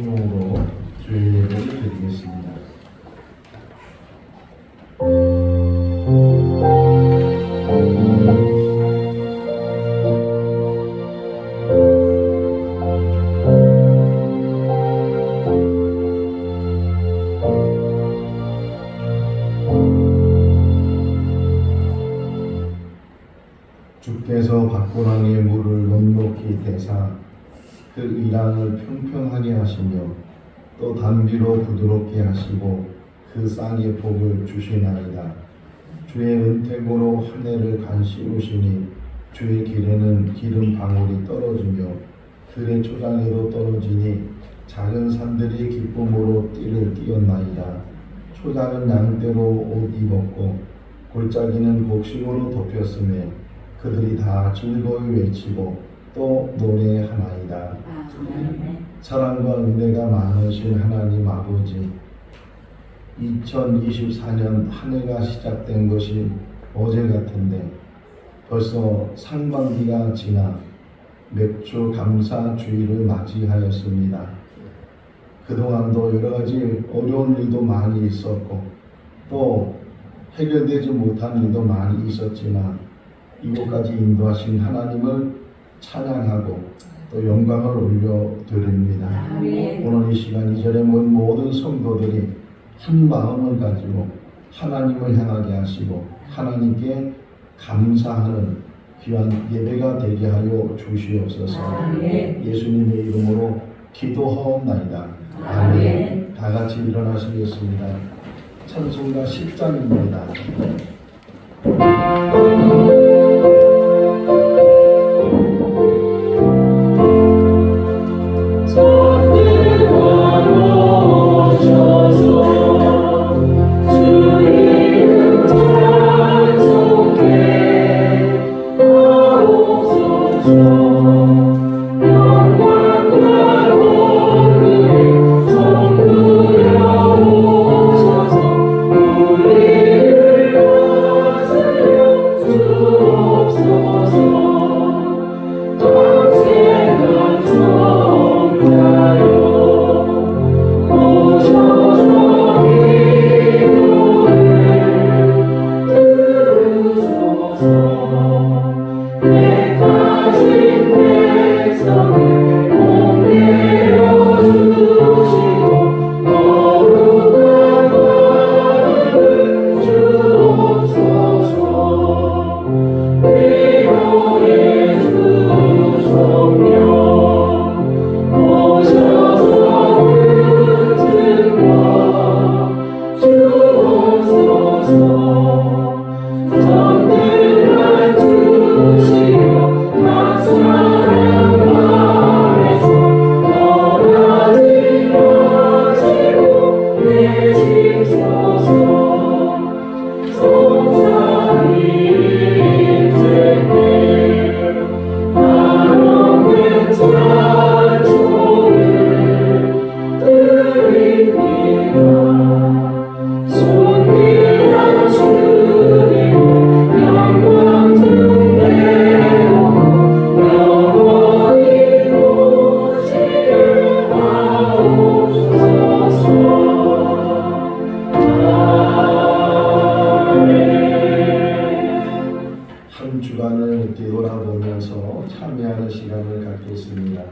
성령으로 주의 예배를 드리겠습니다. 주께서 밭고랑이의 물을 넉넉히 대사 그 이랑을 평평하게 하시며 또 단비로 부드럽게 하시고 그 쌍의 복을 주시나이다. 주의 은택으로 하늘을 간시우시니 주의 길에는 기름 방울이 떨어지며 들의 초장에도 떨어지니 작은 산들이 기쁨으로 띠를 띄었나이다. 초장은 양떼로 옷 입었고 골짜기는 곡식으로 덮였으며 그들이 다 즐거이 외치고 또 노래하나이다. 사랑과 은혜가 많으신 하나님 아버지, 2024년 한 해가 시작된 것이 어제 같은데 벌써 상반기가 지나 맥주 감사 주일을 맞이하였습니다. 그동안도 여러 가지 어려운 일도 많이 있었고 또 해결되지 못한 일도 많이 있었지만 이곳까지 인도하신 하나님을 찬양하고 또 영광을 올려드립니다. 오늘 이 시간 이 자리에 모인 모든 성도들이 한 마음을 가지고 하나님을 향하게 하시고 하나님께 감사하는 귀한 예배가 되게 하여 주시옵소서. 예수님의 이름으로 기도하옵나이다. 아멘. 다 같이 일어나시겠습니다. 찬송가 10장입니다. 주간을 뒤돌아보면서 참여하는 시간을 갖겠습니다.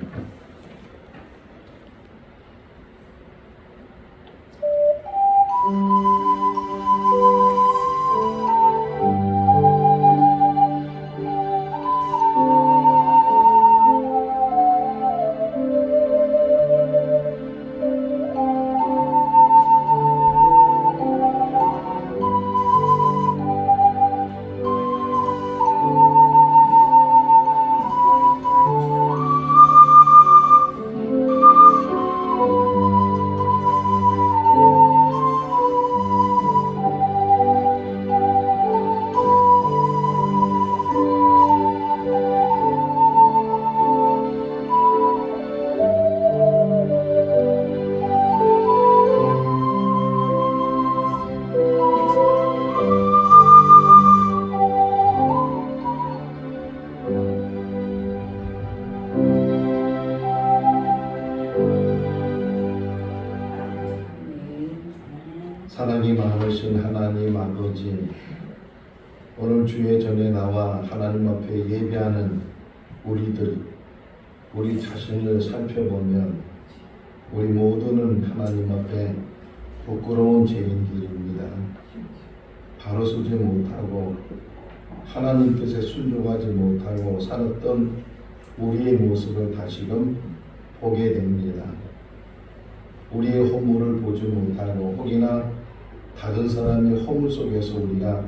사랑이 많으신 하나님 아버지, 오늘 주의 전에 나와 하나님 앞에 예배하는 우리 자신을 살펴보면 우리 모두는 하나님 앞에 부끄러운 죄인들입니다. 바로 서지 못하고 하나님 뜻에 순종하지 못하고 살았던 우리의 모습을 다시금 보게 됩니다. 우리의 허물을 보지 못하고 혹이나 다른 사람의 허물 속에서 우리가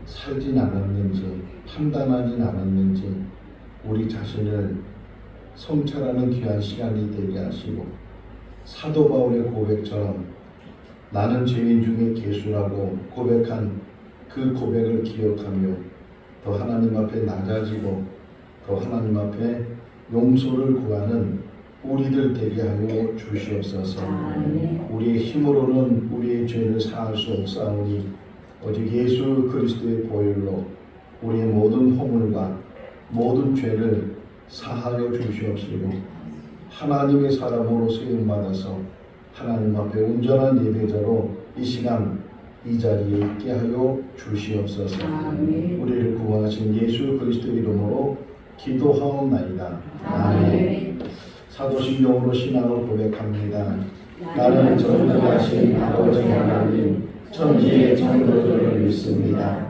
살진 않았는지 판단하진 않았는지 우리 자신을 성찰하는 귀한 시간이 되게 하시고, 사도 바울의 고백처럼 나는 죄인 중에 괴수라고 고백한 그 고백을 기억하며 더 하나님 앞에 낮아지고 더 하나님 앞에 용서를 구하는 우리들 되게 하여 주시옵소서. 우리의 힘으로는 우리의 죄를 사할 수 없사오니 오직 예수 그리스도의 보혈로 우리의 모든 허물과 모든 죄를 사하여 주시옵시고, 하나님의 사람으로 쓰임받아서 하나님 앞에 온전한 예배자로 이 시간 이 자리에 있게 하여 주시옵소서. 우리를 구원하신 예수 그리스도 이름으로 기도하옵나이다. 아멘. 사도신경으로 신앙을 고백합니다. 나는 전능하신 아버지 하나님 천지의 창조주를 믿습니다.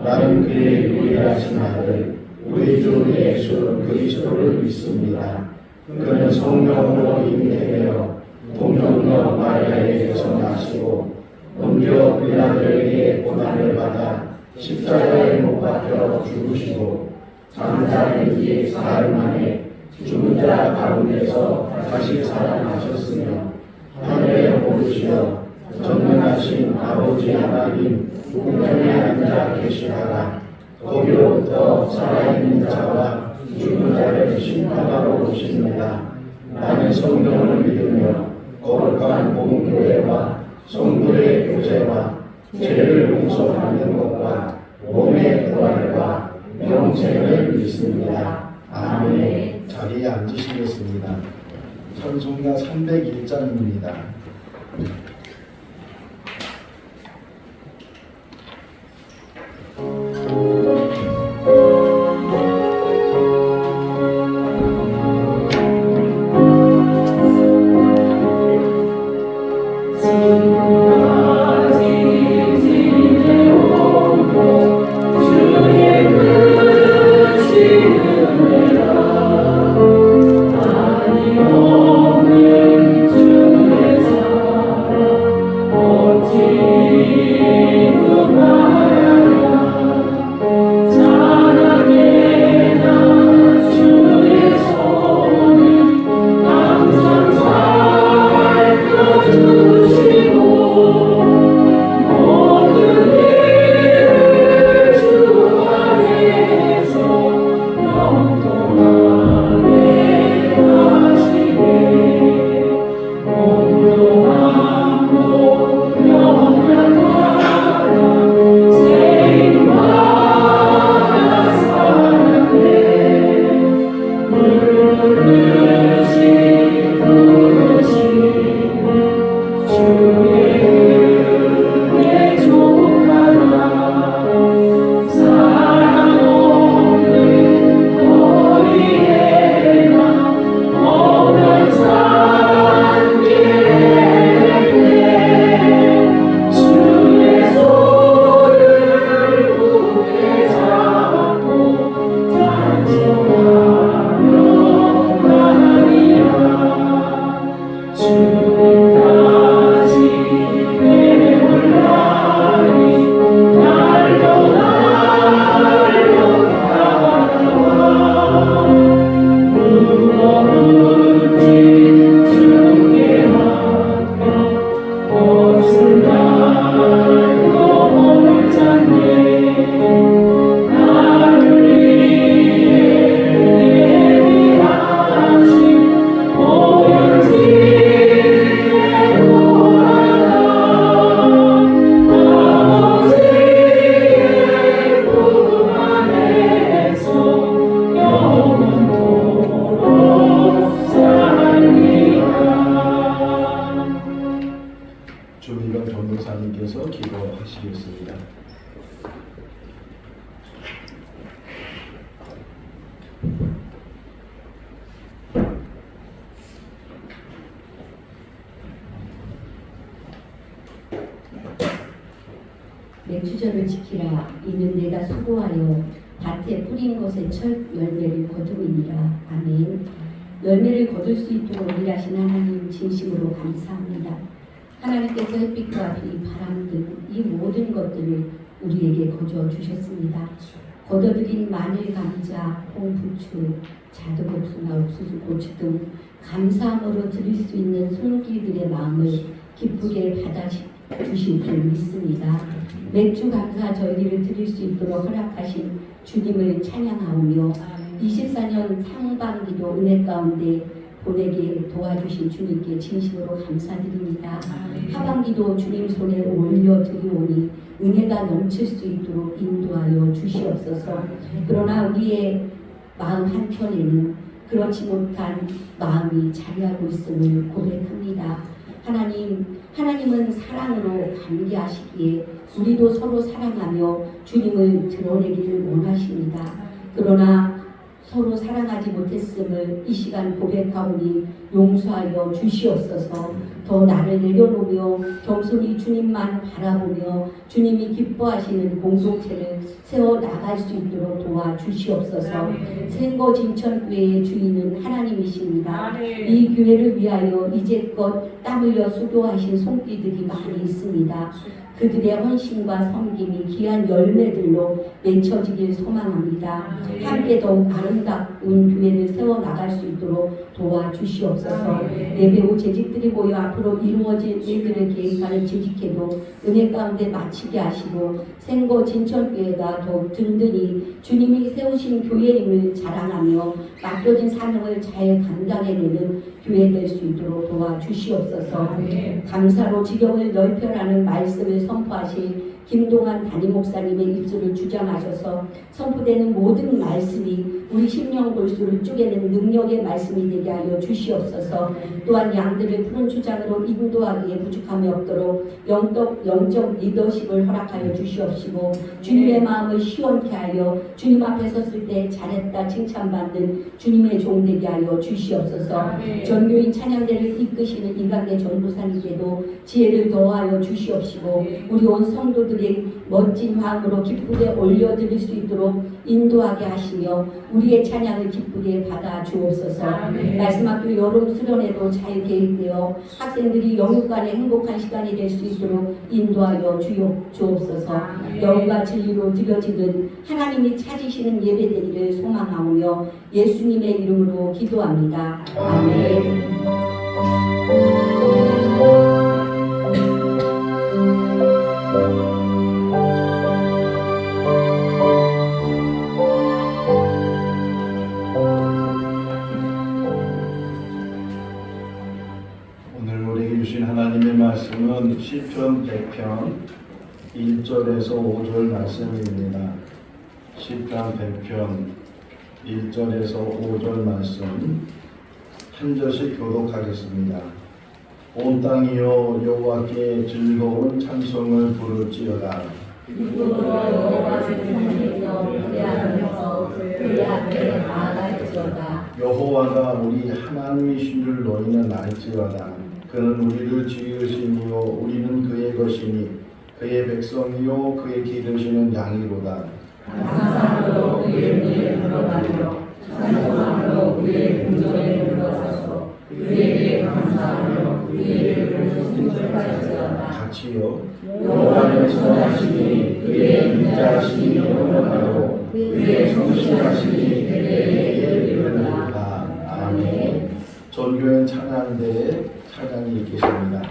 나는 그의 유일하신 아들 우리 주 예수 그리스도를 믿습니다. 그는 성령으로 잉태되어 동정녀 마리아에게서 나시고 본디오 빌라도에게 고난을 받아 십자가에 못 박혀 죽으시고 장사의 뒤에 사흘 만에 죽은 자 가운데서 다시 살아나셨으며 하늘에 오르시어 전능하신 아버지 하나님 우편에 앉아 계시다가 거기로부터 살아있는 자와 죽은 자를 심판하러 오십니다. 나는 성령을 믿으며 거룩한 복음교회와 성도의 교제와 죄를 용서받는 것과 몸의 부활과 영생을 믿습니다. 아멘. 자리에 앉으시겠습니다. 찬송가 301장입니다. 목사님께서 기도하시겠습니다. 내 주저를 지키라. 이는 내가 수고하여 밭에 뿌린 것의 첫 열매를 거둠이니라. 아멘. 열매를 거둘 수 있도록 일하신 하나님 진심으로 감사합니다. 하나님께서 햇빛과 비, 바람 등 이 모든 것들을 우리에게 거저 주셨습니다. 거둬들인 마늘, 감자, 콩, 부추, 자두복숭아, 옥수수, 고추 등 감사함으로 드릴 수 있는 손길들의 마음을 기쁘게 받아주실 줄 믿습니다. 맥주 감사 절기를 드릴 수 있도록 허락하신 주님을 찬양하오며 24년 상반기도 은혜 가운데 보내게 도와주신 주님께 진심으로 감사드립니다. 하반기도 주님 손에 올려드리오니 은혜가 넘칠 수 있도록 인도하여 주시옵소서. 그러나 우리의 마음 한켠에는 그렇지 못한 마음이 자리하고 있음을 고백합니다. 하나님은 사랑으로 관계하시기에 우리도 서로 사랑하며 주님을 드러내기를 원하십니다. 그러나 서로 사랑하지 못했음을 이 시간 고백하오니 용서하여 주시옵소서. 더 나를 내려놓으며 겸손히 주님만 바라보며 주님이 기뻐하시는 공동체를 세워 나갈 수 있도록 도와주시옵소서. 생거진천교회의 주인은 하나님이십니다. 이 교회를 위하여 이제껏 땀 흘려 수고하신 손길들이 많이 있습니다. 그들의 헌신과 섬김이 귀한 열매들로 맺혀지길 소망합니다. 함께 더욱 아름다운 교회를 세워나갈 수 있도록 도와주시옵소서. 예배후 재직들이 모여 앞으로 이루어질 일들을 계획하는 재직회도 은혜 가운데 마치게 하시고 생고 진천교회가 더욱 든든히 주님이 세우신 교회임을 자랑하며 맡겨진 사명을 잘 감당해내는 교회 될 수 있도록 도와주시옵소서. 감사로 지경을 넓혀라는 말씀을 선포하실 김동환 담임 목사님의 입술을 주장하셔서 선포되는 모든 말씀이 우리 심령 골수를 쪼개는 능력의 말씀이 되게 하여 주시옵소서. 또한 양들을 푸른 주장으로 인도하기에 부족함이 없도록 영적 리더십을 허락하여 주시옵시고 주님의 마음을 시원케 하여 주님 앞에 섰을 때 잘했다 칭찬받는 주님의 종 되게 하여 주시옵소서. 전교인 찬양대를 이끄시는 이강대 전도사님께도 지혜를 더하여 주시옵시고 우리 온 성도들의 멋진 화음으로 기쁘게 올려드릴 수 있도록 인도하게 하시며 우리의 찬양을 기쁘게 받아 주옵소서. 말씀학교 여름 수련회도 잘 계획되어 학생들이 영육간의 행복한 시간이 될 수 있도록 인도하여 주옵소서. 영과 진리로 드려지는 하나님이 찾으시는 예배 되기를 소망하오며 예수님의 이름으로 기도합니다. 아멘. 오늘 우리에게 주신 하나님의 말씀은 시편 100편 1절에서 5절 말씀입니다. 시편 100편 1절에서 5절 말씀 한 절씩 교독하겠습니다. 온 땅이여 여호와께 즐거운 찬송을 부를지어다. 여호와가 우리 하나님이신 줄 너희는 알지어다. 그는 우리를 지으시니요 우리는 그의 것이니 그의 백성이요 그의 기르시는 양이로다. 감사함으로 그의 은혜를 물어가며 찬송함으로 그의 궁전에 들어가서 그에게 감사하며 그의 이름을 칭송할지어다. 같이요. 여호와는 선하시니 그의 인자하심이 영원하고 그의 성실하심이 대대에 이르리로다. 아멘. 전교회 찬양대에 찬양이 있겠습니다.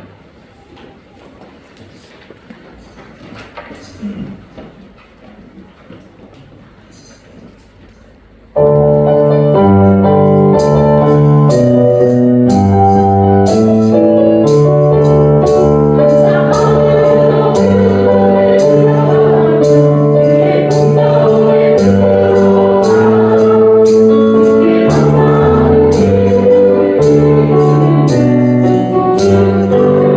감사합니다.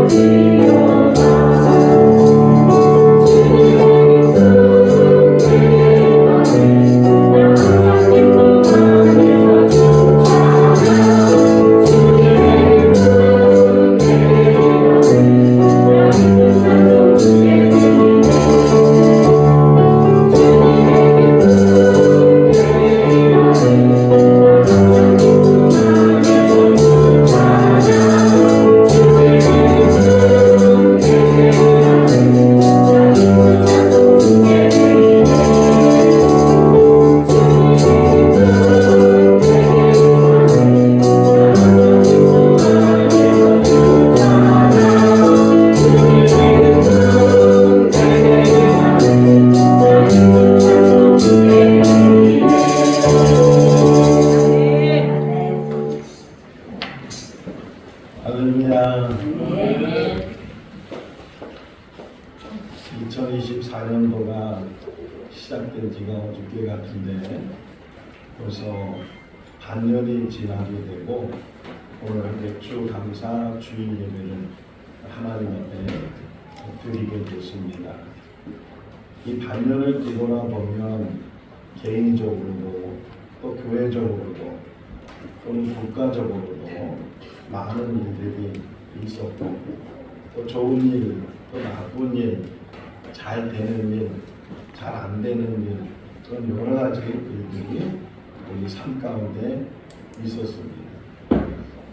네. 2024년도가 시작된 지가 어저께 같은데 벌써 반년이 지나게 되고 오늘 맥주 감사 주일 예배를 하나님 앞에 드리게 됐습니다. 이 반년을 뒤돌아보면 개인적으로도 또 교회적으로도 또는 국가적으로도 많은 일들이 있었고 또 좋은 일, 또 나쁜 일, 잘 되는 일, 잘 안 되는 일 그런 여러 가지 일들이 우리 삶 가운데 있었습니다.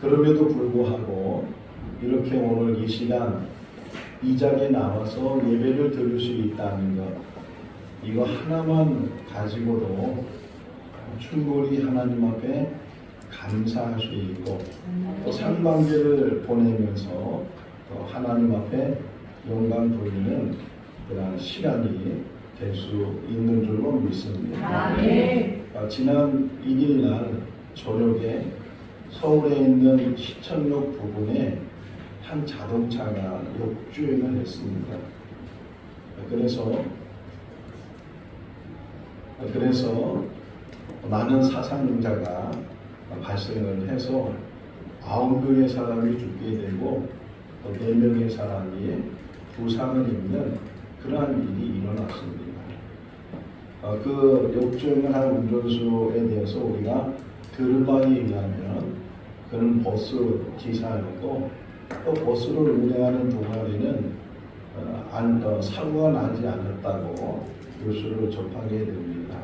그럼에도 불구하고 이렇게 오늘 이 시간 이 자리에 나와서 예배를 드릴 수 있다는 것 이거 하나만 가지고도 충분히 하나님 앞에 감사할 수 있고 또 상반기를 보내면서 또 하나님 앞에 영광 돌리는 그런 시간이 될 수 있는 줄로 믿습니다. 지난 1일 날 저녁에 서울에 있는 시천역 부근에 한 자동차가 역주행을 했습니다. 그래서 많은 사상자가 발생을 해서 9명의 사람이 죽게 되고 또 4명의 사람이 부상을 입는 그러한 일이 일어났습니다. 그 역주행을 한 운전수에 대해서 우리가 들은 바에 의하면 그는 버스 기사였고 또 버스를 운행하는 동안에는 사고가 나지 않았다고 뉴스를 접하게 됩니다.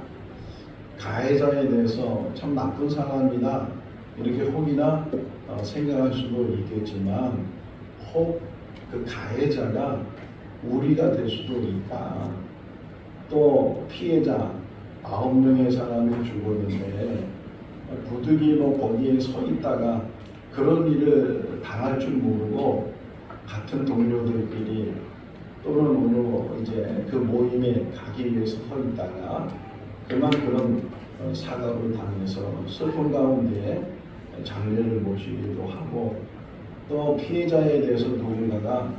가해자에 대해서 참 나쁜 사람이다 이렇게 혹이나 생각할 수도 있겠지만 혹 그 가해자가 우리가 될 수도 있다. 또 피해자 9명의 사람이 죽었는데 부득이 거기에 서 있다가 그런 일을 당할 줄 모르고 같은 동료들끼리 또는 오늘 이제 그 모임에 가기 위해서 서 있다가 그만 그런 사고를 당해서 슬픔 가운데 장례를 모시기도 하고 또 피해자에 대해서 누군가가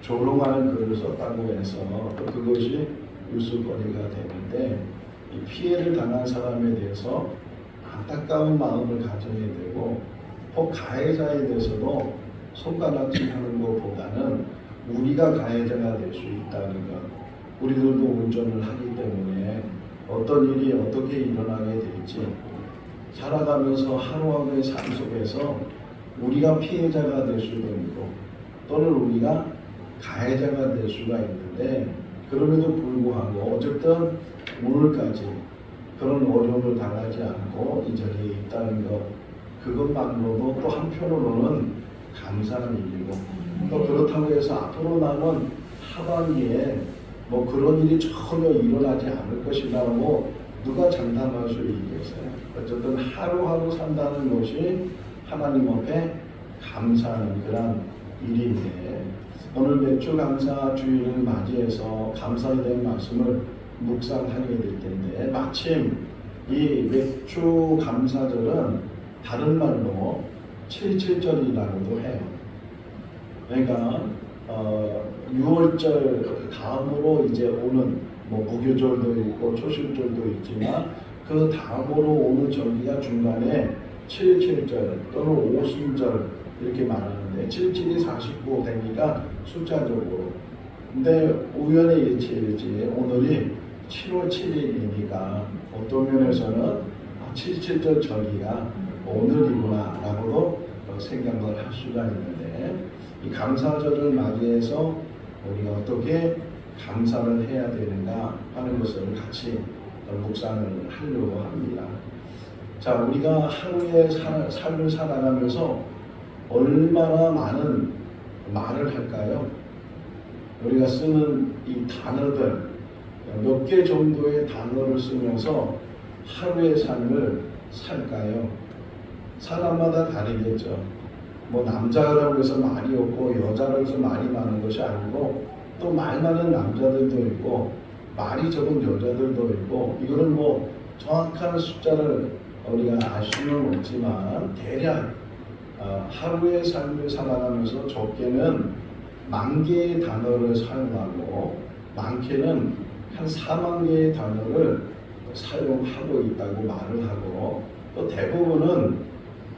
조롱하는 글을 썼다고 해서 또 그것이 뉴스거리가 되는데 이 피해를 당한 사람에 대해서 안타까운 마음을 가져야 되고 혹 가해자에 대해서도 손가락질 하는 것보다는 우리가 가해자가 될 수 있다는 것 우리들도 운전을 하기 때문에 어떤 일이 어떻게 일어나게 될지 살아가면서 하루하루의 삶 속에서 우리가 피해자가 될 수도 있고 또는 우리가 가해자가 될 수가 있는데 그럼에도 불구하고 어쨌든 오늘까지 그런 어려움을 당하지 않고 이 자리에 있다는 것 그것만으로도 또 한편으로는 감사한 일이고 또 그렇다고 해서 앞으로 남은 하반기에 그런 일이 전혀 일어나지 않을 것이라고 누가 장담할 수 있겠어요. 어쨌든 하루하루 산다는 것이 하나님 앞에 감사하는 그런 일인데 오늘 맥주 감사 주일을 맞이해서 감사에 대한 말씀을 묵상하게 될 텐데 마침 이 맥주 감사절은 다른 말로 77절이라고도 해요. 그러니까 6월절 다음으로 이제 오는 무교절도 있고 초실절도 있지만 그 다음으로 오는 절기가 중간에 77절 또는 오순절 이렇게 말하는데 77이 49 되니까 숫자적으로 근데 우연의 일치일지 오늘이 7월 7일이니까 어떤 면에서는 77절 절기가 오늘이구나 라고도 생각을 할 수가 있는데 이 감사절을 맞이해서 우리가 어떻게 감사를 해야 되는가 하는 것을 같이 묵상을 하려고 합니다. 자, 우리가 하루의 삶을 살아가면서 얼마나 많은 말을 할까요? 우리가 쓰는 이 단어들 몇 개 정도의 단어를 쓰면서 하루의 삶을 살까요? 사람마다 다르겠죠. 남자라고 해서 말이 없고 여자라고 해서 말이 많은 것이 아니고 또 말 많은 남자들도 있고 말이 적은 여자들도 있고 이거는 정확한 숫자를 우리가 알 수는 없지만 대략 하루의 삶을 살아가면서 적게는 10,000개의 단어를 사용하고 많게는 한 40,000개의 단어를 사용하고 있다고 말을 하고, 또 대부분은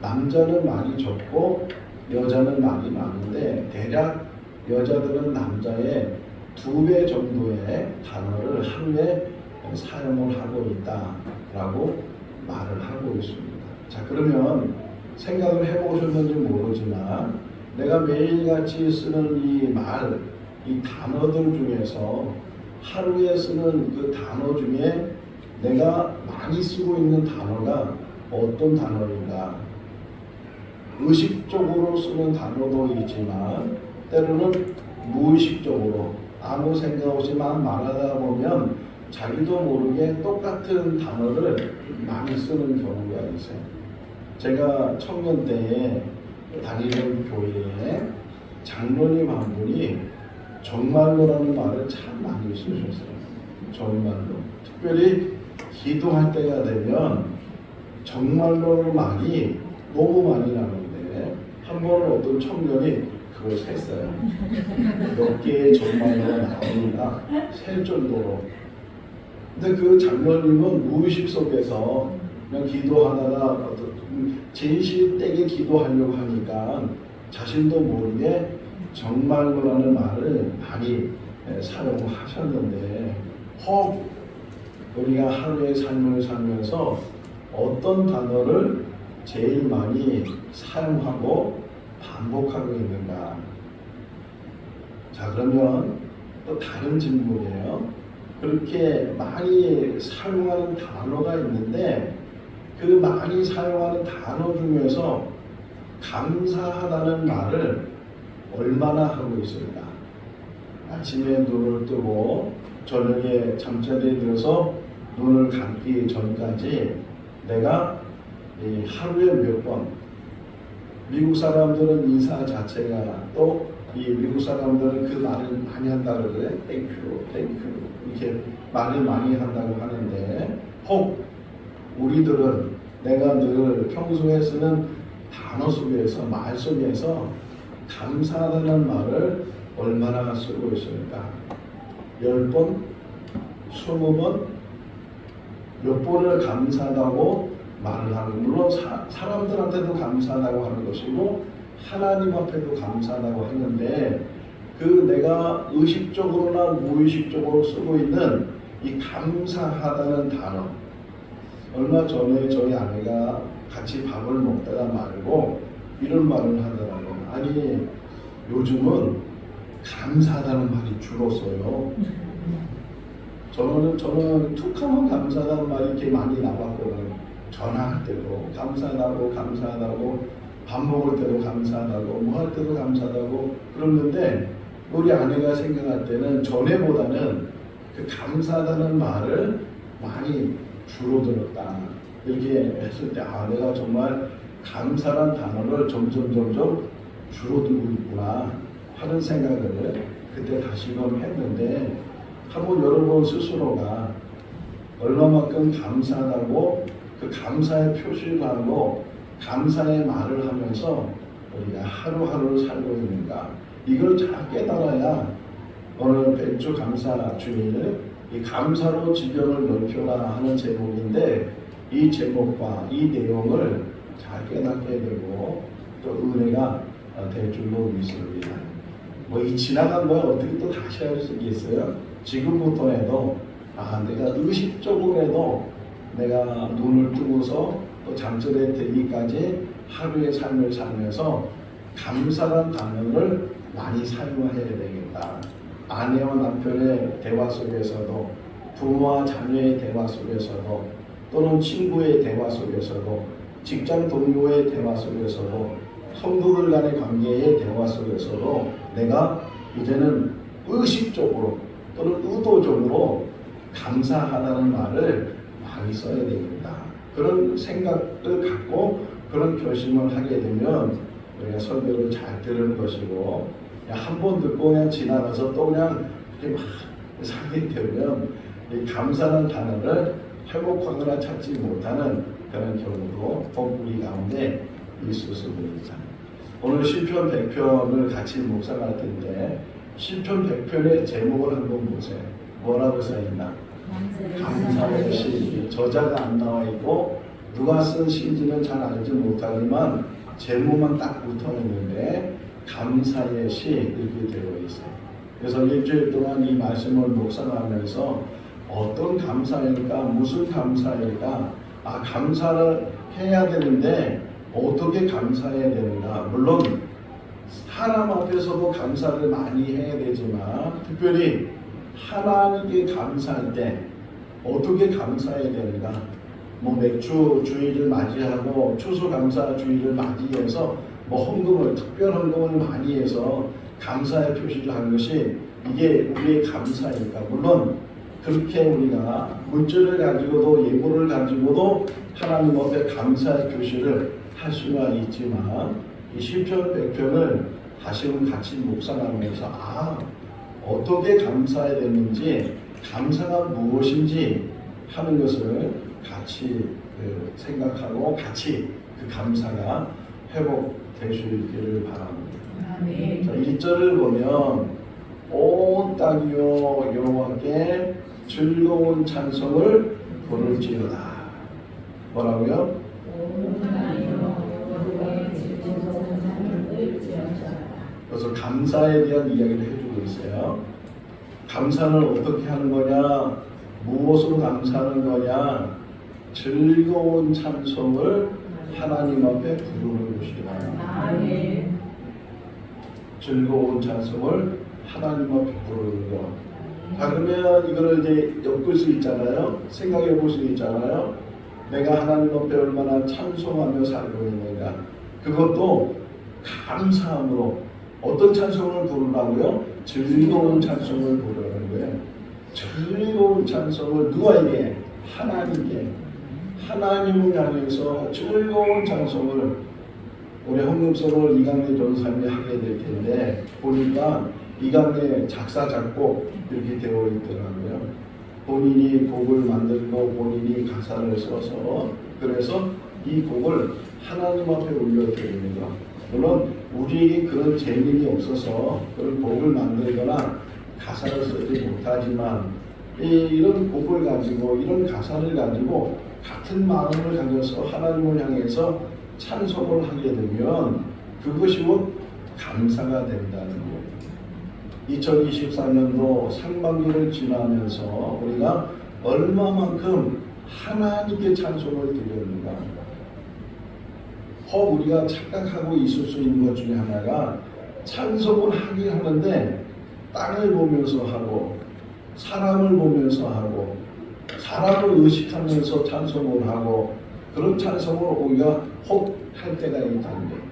남자는 말이 적고 여자는 말이 많은데 대략 여자들은 남자의 2배 정도의 단어를 하루에 사용을 하고 있다라고 말을 하고 있습니다. 자, 그러면 생각을 해보셨는지 모르지만 내가 매일같이 쓰는 이 말, 이 단어들 중에서 하루에 쓰는 그 단어 중에 내가 많이 쓰고 있는 단어가 어떤 단어인가? 의식적으로 쓰는 단어도 있지만 때로는 무의식적으로 아무 생각 없이 막 말하다 보면 자기도 모르게 똑같은 단어를 많이 쓰는 경우가 있어요. 제가 청년 때에 다니는 교회에 장로님 한 분이 정말로라는 말을 참 많이 쓰셨어요. 정말로. 특별히 기도할 때가 되면 정말로 말이 너무 많이 나오는데 한 번은 어떤 청년이 그걸 셌어요. 몇 개의 정말로가 나오는가 셀 정도로. 근데 그 장로님은 무의식 속에서 그냥 기도하다가 진실되게 기도하려고 하니까 자신도 모르게 정말로라는 말을 많이 사용하셨는데, 혹 우리가 하루의 삶을 살면서 어떤 단어를 제일 많이 사용하고 반복하고 있는가? 자, 그러면 또 다른 질문이에요. 그렇게 많이 사용하는 단어가 있는데 그 많이 사용하는 단어 중에서 감사하다는 말을 얼마나 하고 있을까? 아침에 눈을 뜨고 저녁에 잠자리에 들어서 눈을 감기 전까지 내가 하루에 몇 번, 미국 사람들은 인사 자체가 또 이 미국 사람들은 그 말을 많이 한다고 그래. 땡큐, 땡큐 이렇게 말을 많이 한다고 하는데, 혹 우리들은 내가 늘 평소에 쓰는 단어 속에서, 말 속에서 감사하다는 말을 얼마나 쓰고 있습니까? 10번? 20번? 몇 번을 감사하다고 말을 하는, 물론 사람들한테도 감사하다고 하는 것이고 하나님 앞에도 감사하다고 하는데, 그 내가 의식적으로나 무의식적으로 쓰고 있는 이 감사하다는 단어, 얼마 전에 저희 아내가 같이 밥을 먹다가 말고 이런 말을 하더라고요. 아니, 요즘은 감사하다는 말이 줄었어요. 저는 툭하면 감사하다는 말이 이렇게 많이 나왔거든요. 전화할 때도 감사하다고, 밥 먹을 때도 감사하다고, 뭐 할 때도 감사하다고 그러는데, 우리 아내가 생각할 때는 전에보다는 그 감사하다는 말을 많이 줄어들었다. 이렇게 했을 때, 아, 내가 정말 감사란 단어를 점점 줄어들고 있구나 하는 생각을 그때 다시금 했는데, 한번 여러분 스스로가 얼마만큼 감사하다고 그 감사의 표시를 하고 감사의 말을 하면서 우리가 하루하루를 살고 있는가, 이걸 잘 깨달아야 오늘 백주 감사 주일 이 감사로 지경을 넓혀라 하는 제목인데, 이 제목과 이 내용을 잘 깨닫게 되고 또 은혜가 될 줄로 믿습니다. 뭐 이 지나간 거야 어떻게 또 다시 할 수 있겠어요? 지금부터 해도, 내가 의식적으로 해도 내가 눈을 뜨고서 또 잠자리에 들기까지 하루의 삶을 살면서 감사란 단어를 많이 사용해야 되겠다. 아내와 남편의 대화 속에서도, 부모와 자녀의 대화 속에서도, 또는 친구의 대화 속에서도, 직장 동료의 대화 속에서도, 성도들 간의 관계의 대화 속에서도 내가 이제는 의식적으로 또는 의도적으로 감사하다는 말을 많이 써야 되겠다. 그런 생각을 갖고 그런 결심을 하게 되면 우리가 설교를 잘 들은 것이고, 한 번 듣고 그냥 지나가서 또 그냥 이렇게 막 살게 되면 이 감사라는 단어를 회복하거나 찾지 못하는 그런 경우도 꼭 우리 가운데 있을 수 있습니다. 오늘 시편 100편을 같이 묵상할 텐데 시편 100편의 제목을 한번 보세요. 뭐라고 써있나? 감사의 시. 저자가 안 나와 있고 누가 쓴 시인지는 잘 알지 못하지만 제목만 딱 붙어 있는데 감사의 시 이렇게 되어 있어요. 그래서 일주일 동안 이 말씀을 묵상하면서 어떤 감사일까? 무슨 감사일까? 감사를 해야 되는데 어떻게 감사해야 되는가? 물론 하나님 앞에서도 감사를 많이 해야 되지만 특별히 하나님께 감사할 때 어떻게 감사해야 되는가? 맥주 주일을 맞이하고 추수감사 주일을 맞이해서 헌금을 특별 헌금을 많이 해서 감사의 표시를 한 것이 이게 우리의 감사니까 물론 그렇게 우리가 물질을 가지고도 예물을 가지고도 하나님 앞에 감사의 표시를 할 수가 있지만 이 시편 100편을 다시금 같이 묵상하면서 어떻게 감사해야 되는지 감사가 무엇인지 하는 것을 같이 생각하고 같이 그 감사가 회복될 수 있기를 바랍니다. 자, 1절을 보면 온 땅이여 여호와께 즐거운 찬송을 부를지어다. 뭐라고요? 그래서 감사에 대한 이야기를 해주고 있어요. 감사는 어떻게 하는 거냐? 무엇으로 감사하는 거냐? 즐거운 찬송을 하나님 앞에 부르는 것이다. 즐거운 찬송을 하나님 앞에 부르는 것. 자, 그러면 이거를 이제 엮을 수 있잖아요. 생각해 볼 수 있잖아요. 내가 하나님 앞에 얼마나 찬송하며 살고 있는가. 그것도 감사함으로 어떤 찬송을 부르라고요? 즐거운 찬송을 부르는 거예요. 즐거운 찬송을 누구에게? 하나님께. 하나님을 향해서 즐거운 찬송을 우리 헌금송을 이강래 전사님이 하게 될 텐데 보니까 이강래 작사 작곡 이렇게 되어 있더라고요. 본인이 곡을 만들고 본인이 가사를 써서 그래서 이 곡을 하나님 앞에 올려드립니다. 물론 우리에게 그런 재능이 없어서 그런 곡을 만들거나 가사를 쓰지 못하지만 이런 곡을 가지고 이런 가사를 가지고 같은 마음을 가져서 하나님을 향해서 찬송을 하게 되면 그것이 곧 감사가 된다는 거예요. 2024년도 상반기를 지나면서 우리가 얼마만큼 하나님께 찬송을 드렸는가. 우리가 착각하고 있을 수 있는 것 중에 하나가 찬송을 하긴 하는데 땅을 보면서 하고 사람을 보면서 하고 사람을 의식하면서 찬송을 하고 그런 찬송을 우리가 할 때가 있다는 거예요.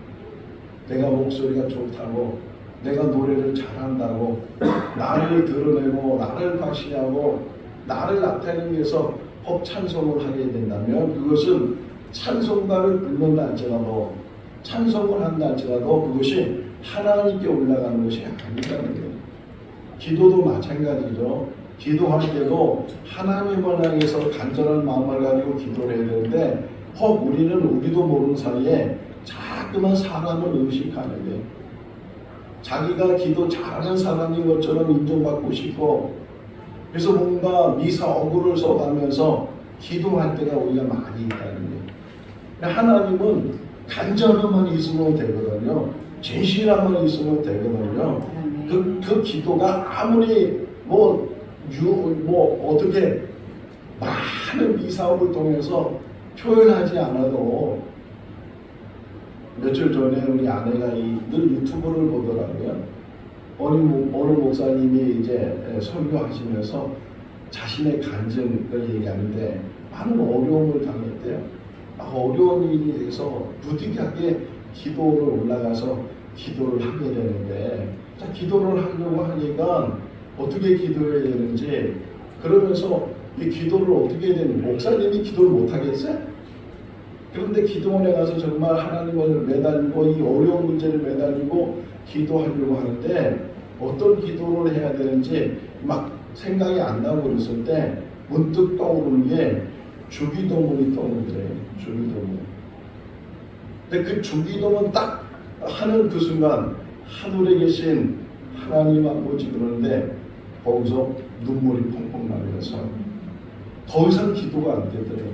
내가 목소리가 좋다고 내가 노래를 잘한다고 나를 드러내고 나를 과시하고 나를 나타내기 위해서 찬송을 하게 된다면 그것은 찬송가를 부른다 할지라도 찬송을 한다 할지라도 그것이 하나님께 올라가는 것이 아니라는 거예요. 기도도 마찬가지죠. 기도할 때도 하나님을 향해서 간절한 마음을 가지고 기도를 해야 되는데 우리도 모르는 사이에 자꾸만 사람을 의식하는 거예요. 자기가 기도 잘하는 사람인 것처럼 인정받고 싶고 그래서 뭔가 미사 어구를 써가면서 기도할 때가 우리가 많이 있다는 거예요. 하나님은 간절함만 있으면 되거든요. 진실함만 있으면 되거든요. 그 기도가 아무리 어떻게 많은 미사업을 통해서 표현하지 않아도 며칠 전에 우리 아내가 늘 유튜브를 보더라고요. 어느 목사님이 이제 설교하시면서 자신의 간증을 얘기하는데 많은 어려움을 당했대요. 어려운 일이 돼서 부득이하게 기도를 올라가서 기도를 하게 되는데 기도를 하려고 하니까 어떻게 기도해야 되는지 그러면서 이 기도를 어떻게 해야 되는지 목사님이 기도를 못하겠어요? 그런데 기도원에 가서 정말 하나님을 매달리고 이 어려운 문제를 매달리고 기도하려고 하는데 어떤 기도를 해야 되는지 막 생각이 안 나고 그랬을 때 문득 떠오르는 게 주기도문이 떠오르더래요. 주기도문. 근데 그 주기도문 딱 하는 그 순간 하늘에 계신 하나님 아버지 그러는데 거기서 눈물이 펑펑 나면서 더 이상 기도가 안 되더래요.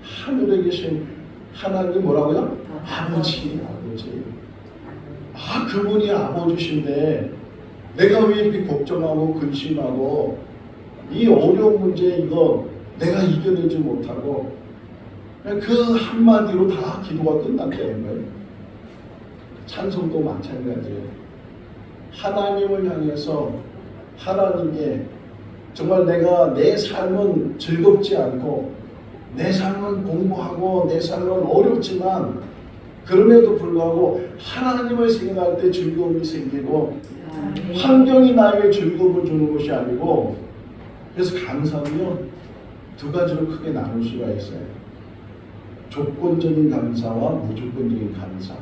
하늘에 계신 하나님 뭐라고요? 아버지. 그분이 아버지신데 내가 왜 이렇게 걱정하고 근심하고 이 어려운 문제 이거 내가 이겨내지 못하고 그 한마디로 다 기도가 끝났다는 거예요. 찬송도 마찬가지예요. 하나님을 향해서 하나님께 정말 내가 내 삶은 즐겁지 않고 내 삶은 공부하고 내 삶은 어렵지만 그럼에도 불구하고 하나님을 생각할 때 즐거움이 생기고 환경이 나에게 즐거움을 주는 것이 아니고 그래서 감사는요 두 가지로 크게 나눌 수가 있어요. 조건적인 감사와 무조건적인 감사.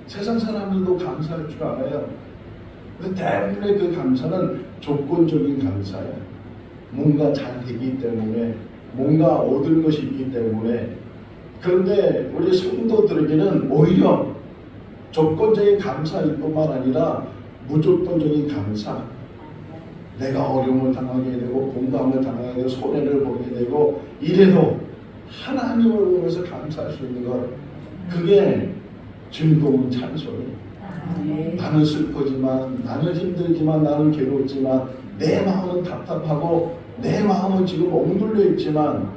세상 사람들도 감사할 줄 알아요. 근데 대부분의 그 감사는 조건적인 감사예요. 뭔가 잘 되기 때문에 뭔가 얻을 것이 있기 때문에. 그런데 우리 성도들에게는 오히려 조건적인 감사일 뿐만 아니라 무조건적인 감사. 내가 어려움을 당하게 되고 공감을 당하게 되고 손해를 보게 되고 이래도 하나님을 보면서 감사할 수 있는 것, 그게 즐거운 찬송이. 나는 슬프지만 나는 힘들지만 나는 괴롭지만 내 마음은 답답하고 내 마음은 지금 엉눌려 있지만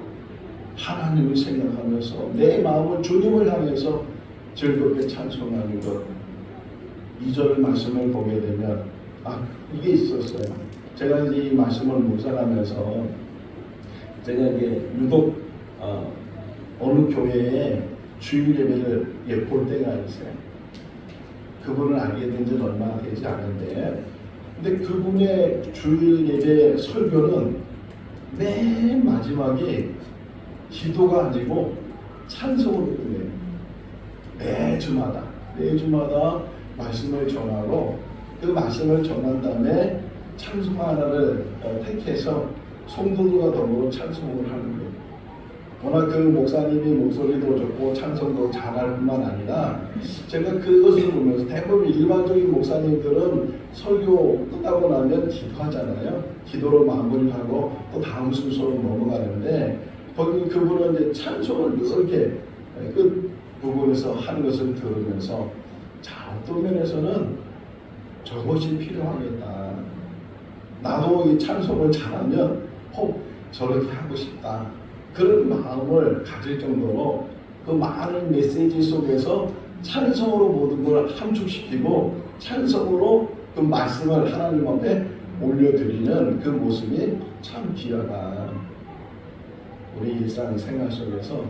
하나님을 생각하면서 내 마음은 주님을 향해서 즐겁게 찬송하는 것. 2절 말씀을 보게 되면 이게 있었어요. 제가 이제 이 말씀을 묵상하면서 제가 이게 유독 어느 교회에 주일 예배를 볼 때가 있어요. 그분을 알게 된 지는 얼마 되지 않은데, 근데 그분의 주일 예배 설교는 맨 마지막에 기도가 아니고 찬송으로 끝내요. 매주마다 말씀을 전하고 그 말씀을 전한 다음에 찬송 하나를 택해서 성도들과 더불어 찬송을 하는 거예요. 워낙 그 목사님이 목소리도 좋고 찬송도 잘할 뿐만 아니라 제가 그것을 보면서 대부분 일반적인 목사님들은 설교 끝나고 나면 기도하잖아요. 기도로 마무리하고 또 다음 순서로 넘어가는데 거기 그분은 이제 찬송을 이렇게 끝 부분에서 하는 것을 들으면서 어떤 면에서는 저것이 필요하겠다. 나도 이 찬송을 잘하면 저렇게 하고 싶다. 그런 마음을 가질 정도로 그 많은 메시지 속에서 찬송으로 모든 걸 함축시키고 찬송으로 그 말씀을 하나님 앞에 올려드리는 그 모습이 참 귀하다. 우리 일상생활 속에서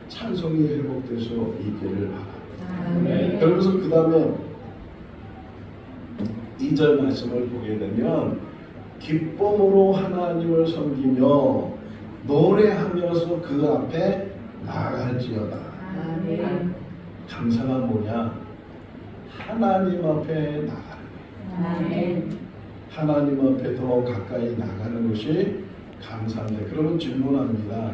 찬송이 회복될 수 있기를 바랍니다. 그러면서 그 다음에 2절 말씀을 보게 되면 기쁨으로 하나님을 섬기며 노래하면서 그 앞에 나아갈지어다. 감사가 뭐냐? 하나님 앞에 나가는 거예요. 하나님 앞에 더 가까이 나가는 것이 감사인데, 그러면 질문합니다.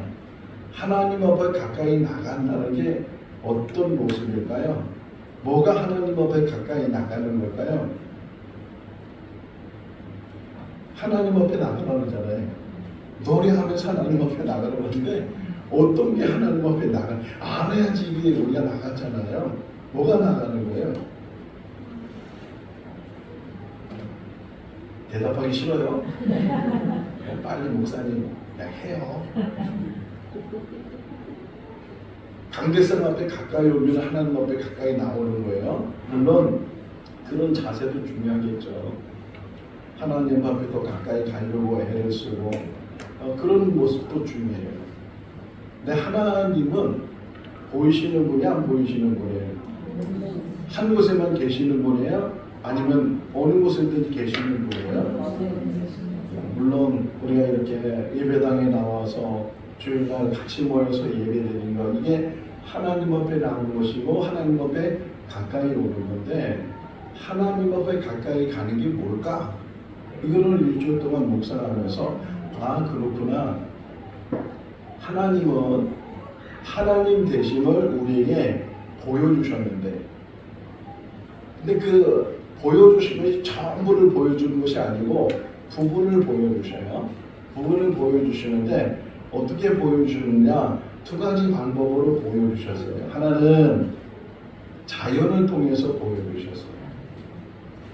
하나님 앞에 가까이 나간다는 게 어떤 모습일까요? 뭐가 하나님 앞에 가까이 나가는 걸까요? 하나님 앞에 나가라는 거잖아요. 노래하면서 하나님 앞에 나가는 건데 어떤 게 하나님 앞에 알아야지 이게 우리가 나갔잖아요. 뭐가 나가는 거예요? 대답하기 싫어요? 빨리 목사님 해요. 강대상 앞에 가까이 오면 하나님 앞에 가까이 나오는 거예요. 물론 그런 자세도 중요하겠죠. 하나님 앞에 더 가까이 가려고 애를 쓰고 그런 모습도 중요해요. 근데 하나님은 보이시는 분이 안 보이시는 분이에요. 한 곳에만 계시는 분이에요? 아니면 어느 곳에든지 계시는 분이에요? 물론 우리가 이렇게 예배당에 나와서 주일날 같이 모여서 예배드리는 거, 이게 하나님 앞에 나오는 것이고 하나님 앞에 가까이 오는 건데, 하나님 앞에 가까이 가는 게 뭘까? 이거를 일주일 동안 묵상하면서 그렇구나. 하나님은 하나님 되심을 우리에게 보여주셨는데, 근데 그 보여주신 것이 전부를 보여주는 것이 아니고 부분을 보여주셔요. 부분을 보여주시는데 어떻게 보여주느냐, 두 가지 방법으로 보여주셨어요. 하나는 자연을 통해서 보여주셨어요.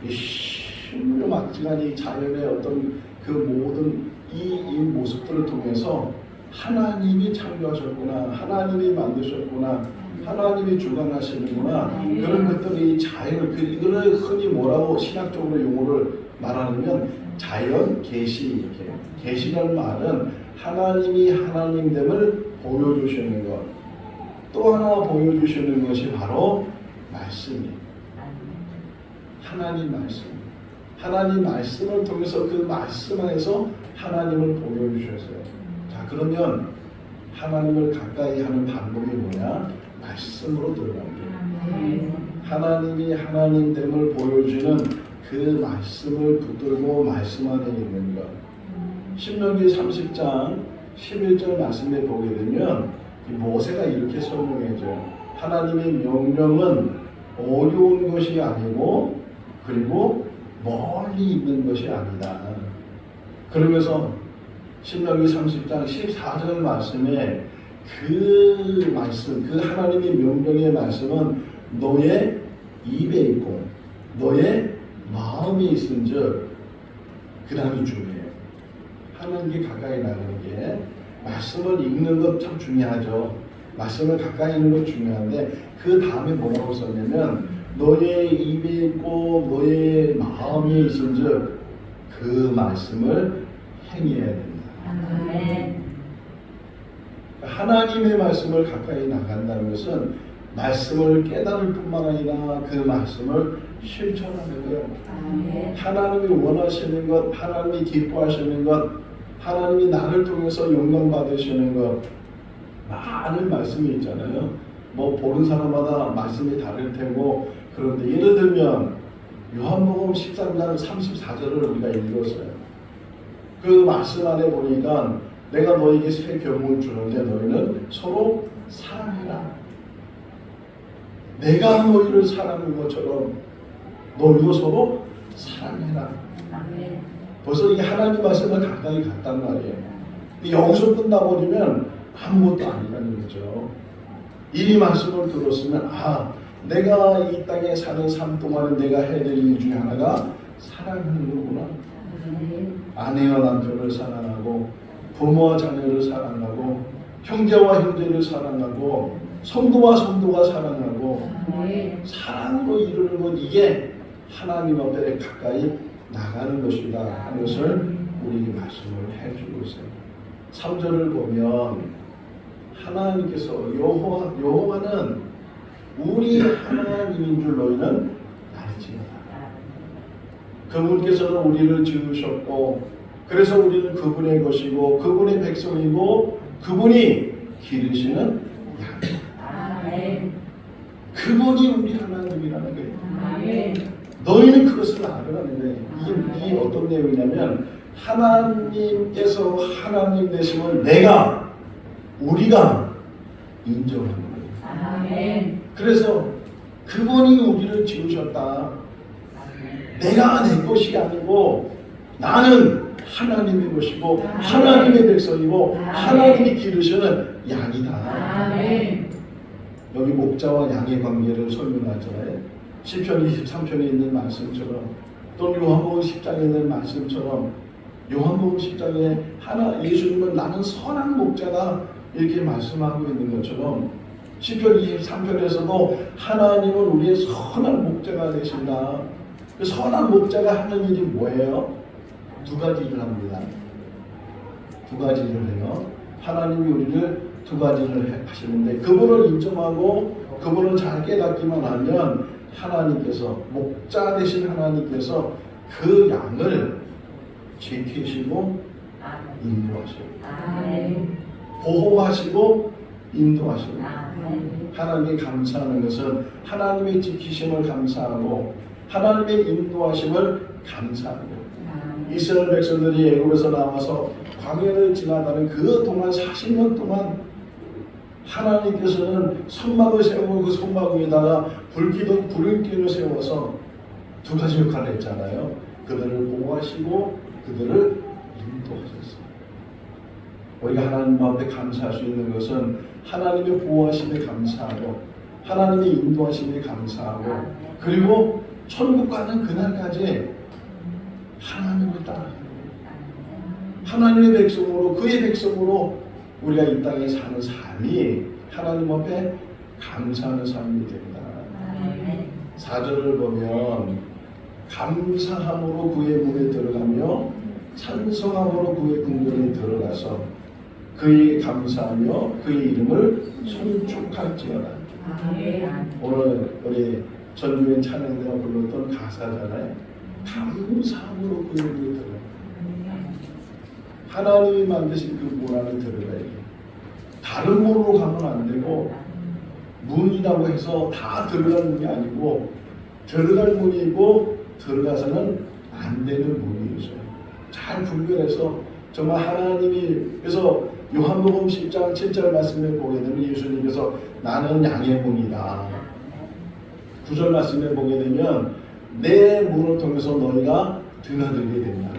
이 신묘막지간 이 자연의 어떤 그 모든 이 모습들을 통해서 하나님이 창조하셨구나, 하나님이 만드셨구나, 하나님이 주관하시는구나, 그런 것들이 자연을, 이거를 흔히 뭐라고 신학적으로 용어를 말하면 자연 계시, 이렇게. 계시라는 말은 하나님이 하나님됨을 보여주시는 것. 또 하나 보여주시는 것이 바로 말씀이에요. 하나님 말씀. 하나님 말씀을 통해서 그 말씀 안에서 하나님을 보여주셨어요. 자, 그러면 하나님을 가까이 하는 방법이 뭐냐? 말씀으로 들어가는 거예요. 하나님이 하나님됨을 보여주는 그 말씀을 붙들고 말씀 안에 있는 것. 신명기 30장 11절 말씀에 보게 되면 모세가 이렇게 설명해줘요. 하나님의 명령은 어려운 것이 아니고 그리고 멀리 있는 것이 아니다. 그러면서 신명기 30장 14절 말씀에 그 말씀, 그 하나님의 명령의 말씀은 너의 입에 있고 너의 마음에 있은즉, 그 다음이 중요해요. 하나님께 가까이 나가는 게, 말씀을 읽는 것 참 중요하죠. 말씀을 가까이 있는 것 중요한데 그 다음에 뭐라고 썼냐면 너의 입에 있고 너의 마음에 있은즉 그 말씀을 행해야 된다. 하나님의 말씀을 가까이 나간다는 것은 말씀을 깨달을 뿐만 아니라 그 말씀을 실천하는 거예요. 하나님이 원하시는 것, 하나님이 기뻐하시는 것, 하나님이 나를 통해서 영광 받으시는 것, 많은 말씀이 있잖아요. 뭐 보는 사람마다 말씀이 다를 테고, 그런데 예를 들면 요한복음 13장 34절을 우리가 읽었어요. 그 말씀 안에 보니까 내가 너에게 새 계명을 주는데 너희는 서로 사랑해라. 내가 너희를 사랑하는 것처럼 너희도 서로 사랑해라. 벌써 이게 하나님 말씀을 가까이 갔단 말이에요. 여기서 끝나버리면 아무것도 아니라는 거죠. 이 말씀을 들었으면 내가 이 땅에 사는 삶 동안에 내가 해야 될 일 중에 하나가 사랑하는 거구나. 아내와 남편을 사랑하고 부모와 자녀를 사랑하고 형제와 형제를 사랑하고 성도와 성도가 사랑하고 사랑으로 이루는 것, 이게 하나님 앞에 가까이 나가는 것이다 하는 것을 우리에게 말씀을 해주고 있어요. 3절을 보면 하나님께서 여호와는 우리 하나님인 줄 너희는 알지어다. 그분께서는 우리를 지으셨고 그래서 우리는 그분의 것이고 그분의 백성이고 그분이 기르시는 양이다. 그분이 우리 하나님이라는 거예요. 너희는 그것을 알으라는 거예요. 이게 어떤 내용이냐면 하나님께서 하나님 되심을 우리가 인정하는 거예요. 그래서 그분이 우리를 지으셨다. 내가 내 것이 아니고 나는 하나님의 것이고 하나님의 백성이고 하나님이 기르시는 양이다. 여기 목자와 양의 관계를 설명하잖아요. 시편 23편에 있는 말씀처럼 또는 요한복음 10장에 있는 말씀처럼 요한복음 10장에 예수님은 나는 선한 목자다 이렇게 말씀하고 있는 것처럼 시편 23편에서도 하나님은 우리의 선한 목자가 되신다. 그 선한 목자가 하는 일이 뭐예요? 두 가지 일을 합니다. 두 가지 일을 해요. 하나님이 우리를 두 가지를 하시는데 그분을 인정하고 그분을 잘 깨닫기만 하면 하나님께서, 목자 되신 하나님께서 그 양을 지키시고 인도하시고 보호하시고 인도하시고 하나님이 감사하는 것은 하나님의 지키심을 감사하고 하나님의 인도하심을 감사하고 이스라엘 백성들이 애굽에서 나와서 광야를 지나가는 그 동안 40년 동안 하나님께서는 선막을 세우고 그 선막 위에다가 불기둥 구름기를 세워서 두 가지 역할을 했잖아요. 그들을 보호하시고 그들을 인도하셨어요. 우리가 하나님 앞에 감사할 수 있는 것은 하나님의 보호하심에 감사하고 하나님의 인도하심에 감사하고 그리고 천국 가는 그날까지 하나님을 따라가는 하나님의 백성으로 그의 백성으로 우리가 이 땅에 사는 삶이 하나님 앞에 감사하는 삶이 됩니다. 4절을 보면 감사함으로 그의 문에 들어가며 찬송함으로 그의 궁전에 들어가서 그의 감사하며 그의 이름을 송축할지어다. 오늘 우리 전주인 찬양대가 불렀던 가사잖아요. 감사함으로 그의 문에 들어가. 하나님이 만드신 그 문 안에 들어가야 돼. 다른 문으로 가면 안 되고 문이라고 해서 다 들어갈 문이 아니고 들어갈 문이고 들어가서는 안 되는 문이 있어요. 잘 분별해서 정말 하나님이 그래서 요한복음 10장 7절 말씀에 보게 되면 예수님께서 나는 양의 문이다. 9절 말씀에 보게 되면 내 문을 통해서 너희가 드나들게 된다.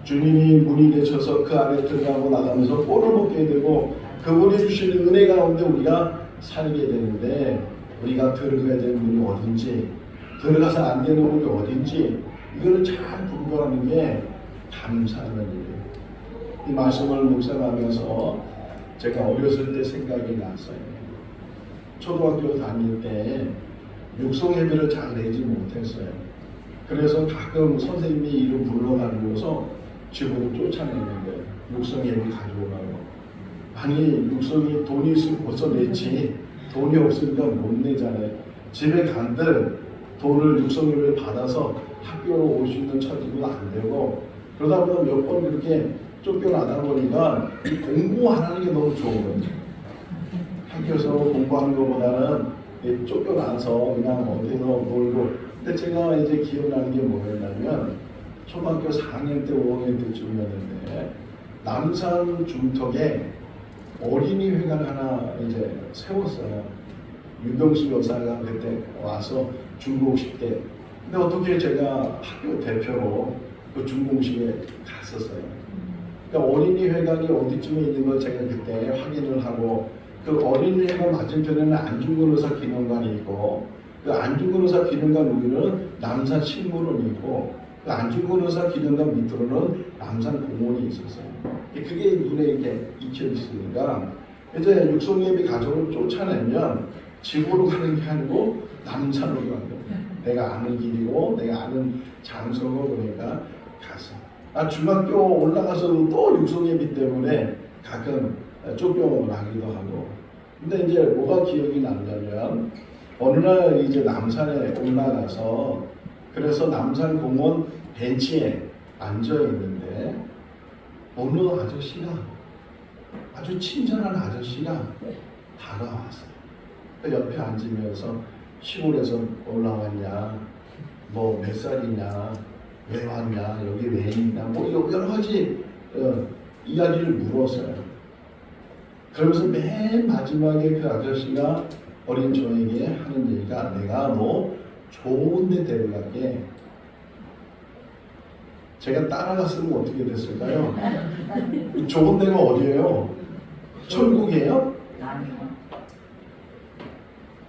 주님이 문이 되셔서 그 안에 들어가고 나가면서 꼴을 먹게 되고 그분이 주시는 은혜 가운데 우리가 살게 되는데 우리가 들어가야 되는 문이 어딘지 들어가서 안 되는 문이 어딘지 이거를 잘 분별하는 게 감사하는 일이에요. 이 말씀을 묵상하면서 제가 어렸을 때 생각이 났어요. 초등학교 다닐 때 육성 예배를 잘 내지 못했어요. 그래서 가끔 선생님이 이름 불러가지고서 집으로 쫓아내는데 육성 예배 가져오라고. 아니 육성이 돈이 있으면 벌써 냈지. 돈이 없으니까 못 내잖아요. 집에 간들 돈을 육성 예배를 받아서 학교로 올 수 있는 처지도 안 되고 그러다 보면 몇 번 그렇게 쫓겨나다 보니까 공부하는 게 너무 좋은 거죠. 학교에서 공부하는 것보다는 쫓겨나서 그냥 어디서 놀고. 근데 제가 이제 기억나는 게 뭐였냐면 초등학교 4학년 때 5학년 때쯤이었는데 남산 중턱에 어린이회관 하나 이제 세웠어요. 윤병수 여사가 그때 와서 준공식 때. 근데 어떻게 제가 학교 대표로 그 준공식에 갔었어요. 그러니까 어린이회관이 어디쯤에 있는 걸 제가 그때 확인을 하고 그 어린이회관 맞은편에는 안중근 의사 기념관이 있고 그 안중근 의사 기념관 위에는 남산 식물원이 있고 그 안중근 의사 기념관 밑으로는 남산 공원이 있었어요. 그게 눈에 이렇게 익혀 있으니까 이제 육성예배 가족을 쫓아내면 집으로 가는 게 아니고 남산으로 가는 거예요. 내가 아는 길이고 내가 아는 장소고 그러니까 가서 중학교 올라가서도 또 육성예배 때문에 가끔 쫓겨나기도 하고. 근데 이제 뭐가 기억이 남냐면 어느 날 이제 남산에 올라가서 그래서 남산 공원 벤치에 앉아 있는데 어느 아저씨가 아주 친절한 아저씨가 다가왔어요. 그 옆에 앉으면서 시골에서 올라왔냐, 뭐 몇 살이냐, 왜 왔냐, 여기 왜 있냐, 뭐 여러 가지 이야기를 물었어요. 그러면서 맨 마지막에 그 아저씨가 어린 저에게 하는 얘기가 내가 너 좋은 데 데려갈게. 제가 따라갔으면 어떻게 됐을까요? 좋은 데가 어디예요? 천국이에요?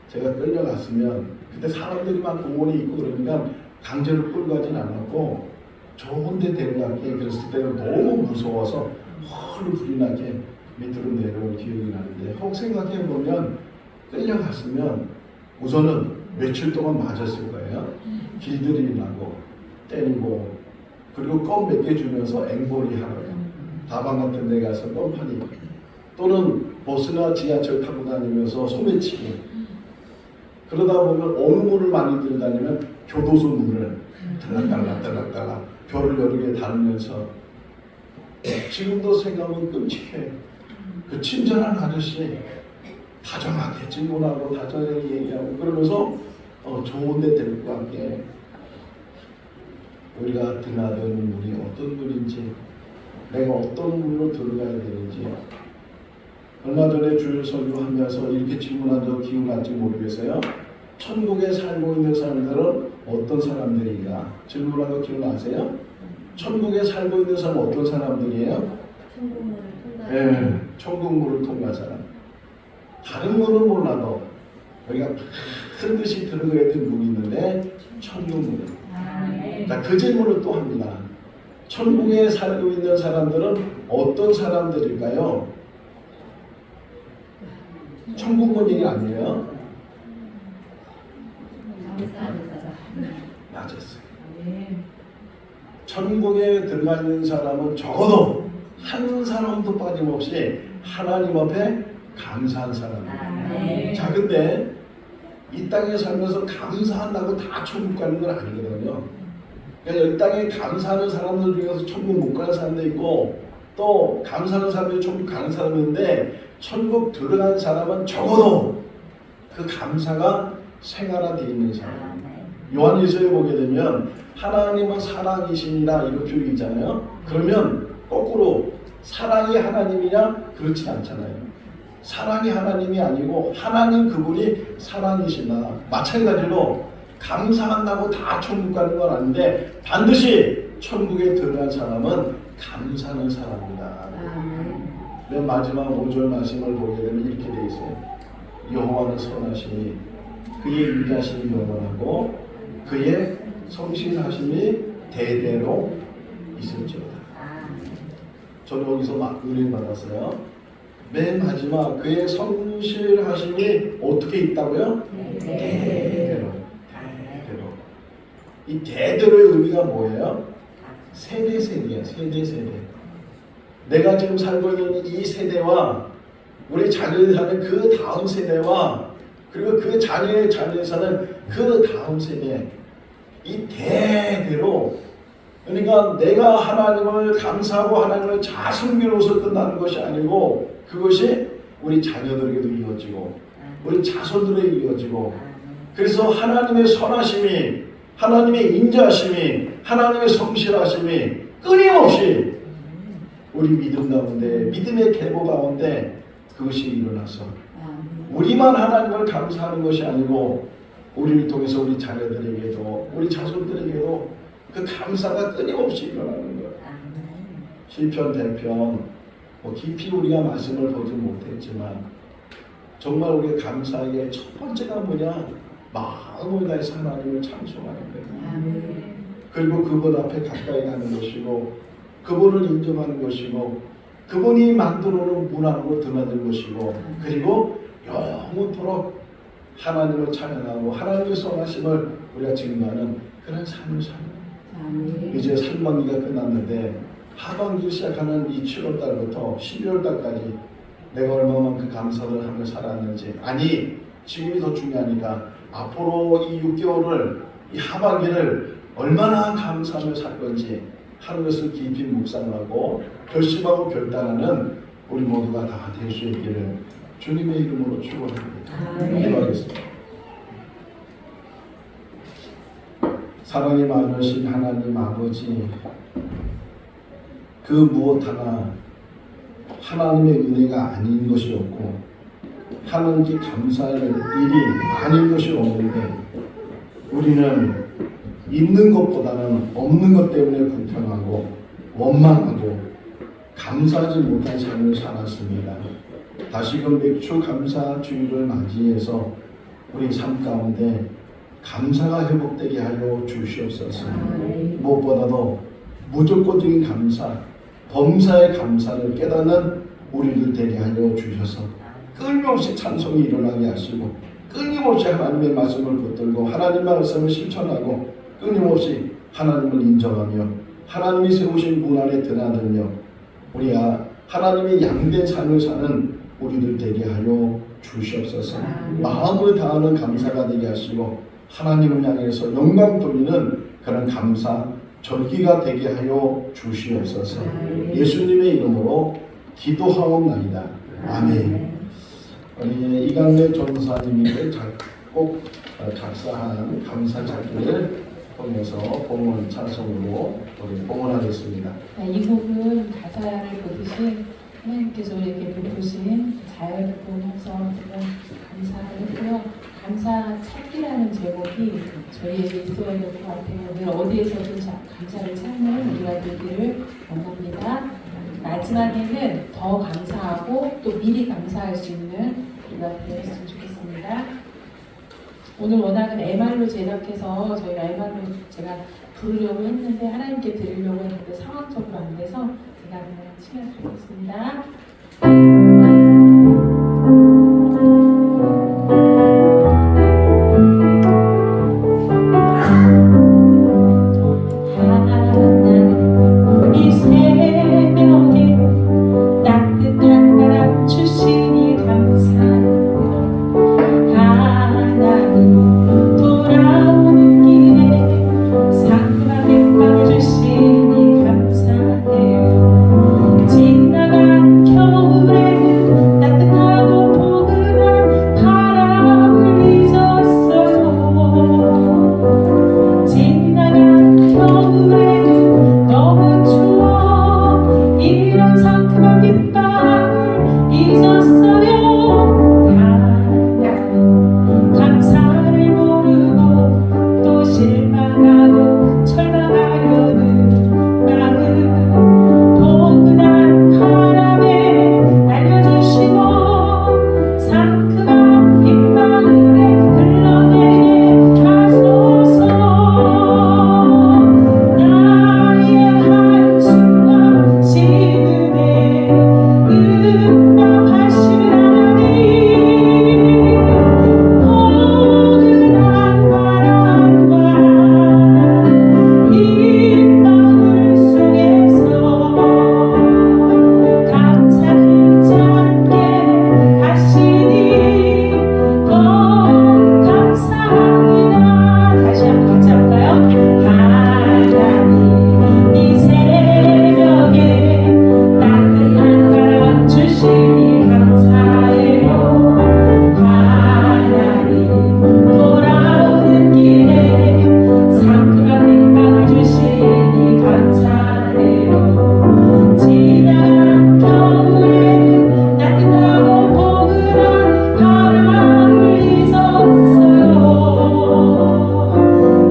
제가 끌려갔으면 그때 사람들이 막 공원이 있고 그러니까 강제로 끌고 가진 않았고 좋은 데 데려갈게. 그랬을 때는 너무 무서워서 헐 불이 나게 밑으로 내려온 기억이 나는데 혹 생각해보면 끌려갔으면 우선은 며칠 동안 맞았을 거예요. 길들이 나고 때리고 그리고 껌 몇 개 주면서 앵벌이 하고요. 다방 같은 데 가서 껌파니 또는 버스나 지하철 타고 다니면서 소매치기. 그러다 보면 어느 문을 많이 들다니면 교도소 문을 달락달락 별을 여러 개 달면서 지금도 생각하면 끔찍해. 그 친절한 아저씨 다정하게 질문하고 다정하게 얘기하고 그러면서 좋은 데 데리고 갈게. 우리가 드나드는 문이 어떤 문인지 내가 어떤 문으로 들어가야 되는지 얼마 전에 주일 설교하면서 이렇게 질문한 적 기억날지 모르겠어요. 천국에 살고 있는 사람들은 어떤 사람들인가? 질문한 거 기억나세요? 천국에 살고 있는 사람은 어떤 사람들이에요? 천국문을 통과해. 네, 천국문을 통과한 사람. 다른 거는 몰라도 우리가 반드시 들어가야 될 문이 있는데 천국문. 자, 그 질문을 또 합니다. 천국에 살고 있는 사람들은 어떤 사람들일까요? 천국문 얘기 아니에요? 맞았어요. 천국에 들어가 있는 사람은 적어도 한 사람도 빠짐없이 하나님 앞에 감사한 사람이에요. 자, 근데 이 땅에 살면서 감사한다고 다 천국 가는 건 아니거든요. 그러니까 이 땅에 감사하는 사람들 중에서 천국 못 가는 사람도 있고 또 감사하는 사람들이 천국 가는 사람인데 천국 들어간 사람은 적어도 그 감사가 생활화되어 있는 사람. 요한일서에 보게 되면 하나님은 사랑이시니라 이런 표현이 있잖아요. 그러면 거꾸로 사랑이 하나님이냐? 그렇지 않잖아요. 사랑이 하나님이 아니고 하나님 그분이 사랑이시다. 마찬가지로 감사한다고 다 천국 가는 건 아닌데 반드시 천국에 들어간 사람은 감사하는 사람이다. 맨 마지막 5절 말씀을 보게 되면 이렇게 되어 있어요. 여호와는 선하시니 그의 인자심이 영원하고 그의 성실하심이 대대로 있을지어다. 저는 여기서 막 은혜 받았어요. 맨 마지막 그의 성실하심이 어떻게 있다고요? 대대로. 이 대대로의 의미가 뭐예요? 세대야. 세대. 내가 지금 살고 있는 이 세대와 우리 자녀들이 사는 그 다음 세대와 그리고 그 자녀의 자녀에 사는 그 다음 세대, 이 대대로, 그러니까 내가 하나님을 감사하고 하나님을 잘 섬기로서 끝나는 것이 아니고 그것이 우리 자녀들에게도 이어지고 우리 자손들에게 이어지고, 그래서 하나님의 선하심이, 하나님의 인자하심이, 하나님의 성실하심이 끊임없이 우리 믿음 가운데, 믿음의 계보 가운데 그것이 일어나서 우리만 하나님을 감사하는 것이 아니고 우리를 통해서 우리 자녀들에게도 우리 자손들에게도 그 감사가 끊임없이 일어나는 거예요. 시편 100편 깊이 우리가 말씀을 보지 못했지만 정말 우리가 감사하기에 첫 번째가 뭐냐? 마음을 다해서 하나님을 찬송하는 거예요. 그리고 그분 앞에 가까이 가는 것이고 그분을 인정하는 것이고 그분이 만들어놓은 문 안으로 드나들 것이고 그리고 영원토록 하나님을 찬양하고 하나님의 선하심을 우리가 증거하는 그런 삶을 살아요. 이제 상반기가 끝났는데 하반기 시작하는 이 7월달부터 12월달까지 내가 얼마만큼 감사를 하며 살았는지, 아니 지금이 더 중요하니까 앞으로 이 6개월을, 이 하반기를 얼마나 감사하며 살 건지 하는 것을 깊이 묵상하고 결심하고 결단하는 우리 모두가 다 될 수 있기를 주님의 이름으로 축원합니다. 기도하겠습니다. 사랑이 많으신 하나님 아버지, 그 무엇 하나 하나님의 은혜가 아닌 것이 없고 하나님께 감사할 일이 아닌 것이 없는데 우리는 있는 것보다는 없는 것 때문에 불평하고 원망하고 감사하지 못한 삶을 살았습니다. 다시금 맥주 감사 주일을 맞이해서 우리 삶 가운데 감사가 회복되게 하여 주시옵소서. 무엇보다도 무조건적인 감사, 범사의 감사를 깨닫는 우리들 되게 하여 주셔서 끊임없이 찬송이 일어나게 하시고 끊임없이 하나님의 말씀을 붙들고 하나님 말씀을 실천하고 끊임없이 하나님을 인정하며 하나님이 세우신 문 안에 드나들며 우리 하나님의 양된 삶을 사는 우리들 되게 하여 주시옵소서. 마음을 다하는 감사가 되게 하시고 하나님을 향해서 영광 돌리는 그런 감사 절기가 되게 하여 주시옵소서. 예수님의 이름으로 기도하옵나이다. 아멘. 우리 이강래 전사님이 꼭 작사한 감사 작기를 통해서 봉헌 찬송으로 우리 봉헌하겠습니다. 이 곡은 가사를 보듯이 하나님께서 우리에게 베푸신 잘 보면서 제가 감사했고요. 감사 찾기라는 제목이 저희에게 있어야 될 것 같아요. 늘 어디에서든 감사를 찾는 우리가 되기를 원합니다. 마지막에는 더 감사하고 또 미리 감사할 수 있는 우리가 되었으면 좋겠습니다. 오늘 워낙은 MR로 제작해서 저희가 MR로 제가 부르려고 했는데 하나님께 드리려고 했는데 상황적으로 안 돼서 제가 그냥 치면 드리겠습니다. 이 새벽에 따뜻한 바람 주시니 감사해요. 하나님 돌아오는 길에 상큼한 햇밤을 주시니 감사해요. 지나간 겨울에는 따뜻하고 포근한 바람을 잊었어요. 지나간 겨울에는 너무 추워 이런 상큼한 빗방울 잊었어요. 하나님 감사를 모르고 또 실망하고 절망하려는 마음 포근한 바람에 날려주시고 상큼한 빗방울에 흘러내게 하소서. 나의 한숨과 신음에 응답하시는 하나님 포근한 바람과 빗방울 속에서 감사를 찾게 하시니 더 감사합니다. 다시 한번 같이 할까요? 하나님 이 새벽에 따뜻한 바람 주시니 감사해요. 하나님 돌아오는 길에 상큼한 빗방울 주시니 감사해요. 지나간 겨울에 따뜻하고 포근한 바람을 잊었어요.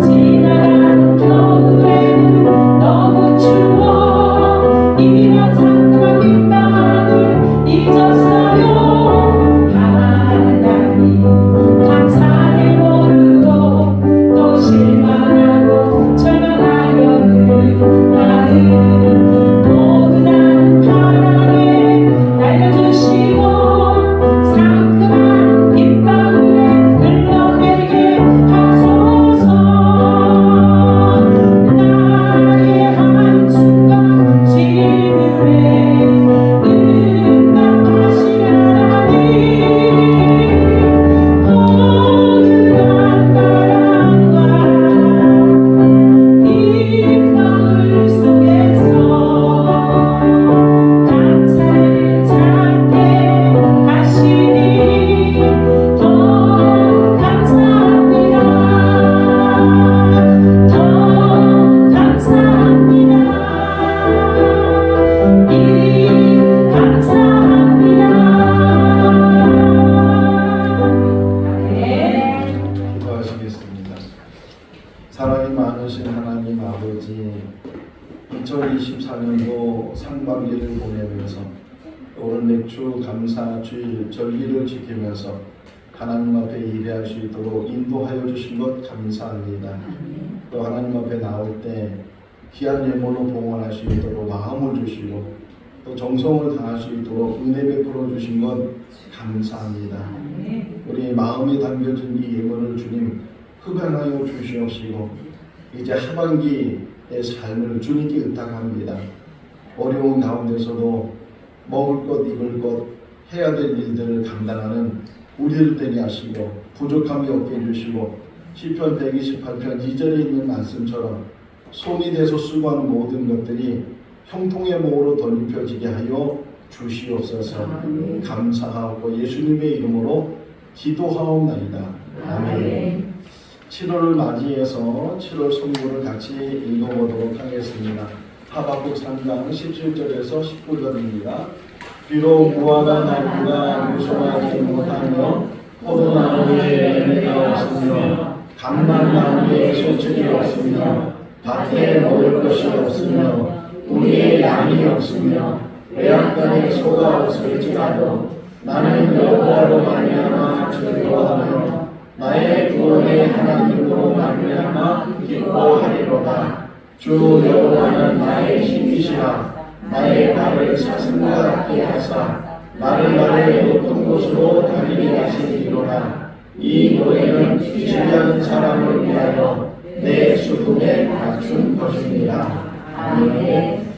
지나간 겨울에는 너무 추워 이런 상큼한 빗방울 잊었어요. 하나님 감사를 모르고 또 실망하고 절망하려는 마음 포근한 바람에 날려주시고 상큼한 빗방울에 흘러내게 하소서. 나의 한숨과 신음에 응답하시는 하나님 포근한 바람과 빗방울 속에서 감사를 찾게 하시니 더 감사합니다. 더 감사합니다. 미리 감사합니다. 네. 기도하시겠습니다. 사랑이 많으신 하나님 아버지, 2024년도 상반기를 보내면서 오늘 맥주 감사 주일 절기를 지키면서 하나님 앞에 예배할 수 있도록 인도하여 주신 것 감사합니다. 또 하나님 앞에 나올 때 귀한 예물로 봉헌할 수 있도록 마음을 주시고 또 정성을 다할 수 있도록 은혜 베풀어 주신 것 감사합니다. 우리 마음에 담겨진 이 예물을 주님 흡양하여 주시옵시고 이제 하반기의 삶을 주님께 의탁합니다. 어려운 가운데서도 먹을 것, 입을 것, 해야 될 일들을 감당하는 우리를 되게 하시고 부족함이 없게 해주시고 시편 128편 2절에 있는 말씀처럼 손이 돼서 수고하는 모든 것들이 형통의 몸으로 덧입혀지게 하여 주시옵소서. 감사하고 예수님의 이름으로 기도하옵나이다. 아멘. 7월을 맞이해서 7월 성구를 같이 읽어보도록 하겠습니다. 하박국 3장 17절에서 19절입니다. 비록 무화과 나무가 무성하지 못하며 포도나무에 열매가 없으며 감람나무에 소출이 없으며 밭에 먹을 것이 없으며 우리의 양이 없으며 외양간에 소가 없을지라도 나는 여호와로 말미암아 즐거워하며 나의 구원의 하나님으로 말미암아 기뻐하리로다. 주 여호와는 나의 힘이시라. 나의 발을 사슴과 같게 하사 나를 높은 곳으로 달리게 하시리로다. 이 노래는 지혜하는 사람을 위하여 내 수금에 맞춘 것입니다. 아멘.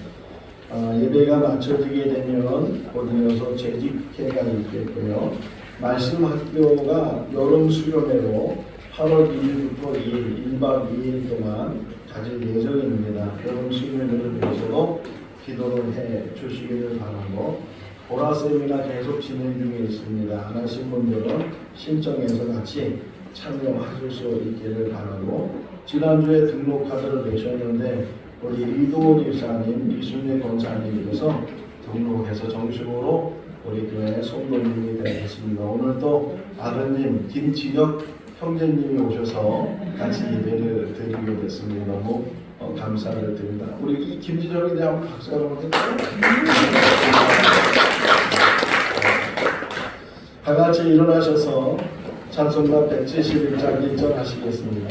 예배가 마쳐지게 되면 곧 이어서 재직회가 있겠고요. 말씀 학교가 여름 수련회로 8월 2일부터 2일, 1박 2일 동안 가질 예정입니다. 여름 수련회를 위해서도 기도를 해 주시기를 바라고, 보라세미나 계속 진행 중에 있습니다. 안 하신 분들은 신청해서 같이 참여하실 수 있기를 바라고, 지난주에 등록카드를 내셨는데 우리 이도원 일사님, 이순례 권사님께서 등록해서 정식으로 우리 교회 성도님이 되겠습니다. 오늘 또 아드님 김진혁 형제님이 오셔서 같이 예배를 드리게 됐습니다. 너무 감사를 드립니다. 우리 이 김진혁에 대한 박수 한번 해주세요. 다 같이 일어나셔서 찬송가 171장 1절 하시겠습니다.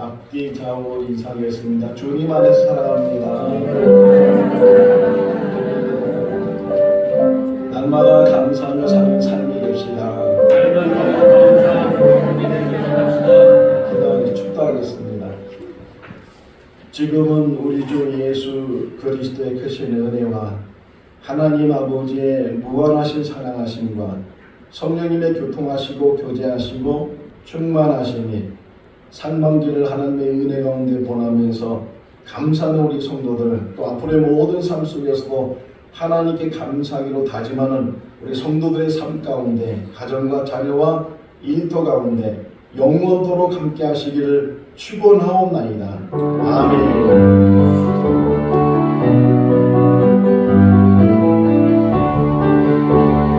앞뒤 좌우 인사하겠습니다. 주님 안에서 사랑합니다. 날마다 감사하며 사는 삶이 됩시다. 기도하기 축도하겠습니다. 지금은 우리 주 예수 그리스도의 크신 은혜와 하나님 아버지의 무한하신 사랑하심과 성령님의 교통하시고 교제하시고 충만하심이 상반기를 하나님의 은혜 가운데 보내면서 감사하는 우리 성도들, 또 앞으로의 모든 삶 속에서도 하나님께 감사하기로 다짐하는 우리 성도들의 삶 가운데, 가정과 자녀와 일터 가운데 영원토록 함께 하시기를 축원하옵나이다. 아멘.